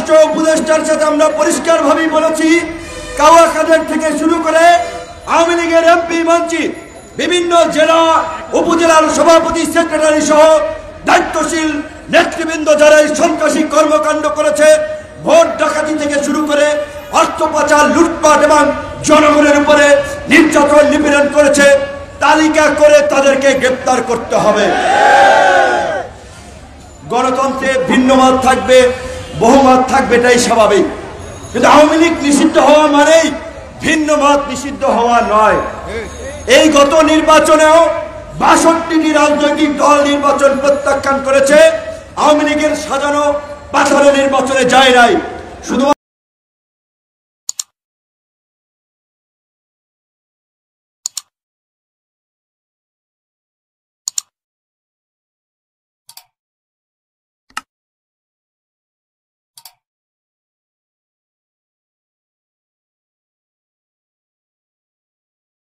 রাষ্ট্র উপদেষ্টার সাথে আমরা পরিষ্কারভাবেই বলেছি, কাওয়া কাদের থেকে শুরু করে আওয়ামী লীগের এমপি মন্ত্রী, বিভিন্ন জেলা উপজেলার সভাপতি সেক্রেটারি সহ দায়িত্বশীল নেতৃবৃন্দ যারা এই সন্ত্রাসী কর্মকাণ্ড করেছে, ভোট ডাকাতি থেকে শুরু করে অর্থ পাচার, লুটপাট এবং জনগণের উপরে নির্যাতন নিপীড়ন করেছে, তালিকা করে তাদেরকে গ্রেপ্তার করতে হবে। গণতন্ত্রে ভিন্ন মত থাকবে, বহুমত থাকবে, এটাই স্বাভাবিক। কিন্তু আওয়ামী লীগ নিষিদ্ধ হওয়া মানেই ভিন্ন মত নিষিদ্ধ হওয়া নয়। এই গত নির্বাচনেও ৬২টি রাজনৈতিক দল নির্বাচন প্রত্যাখ্যান করেছে। আওয়ামী লীগের সাজানো পাথরে নির্বাচনে যায় নাই। শুধু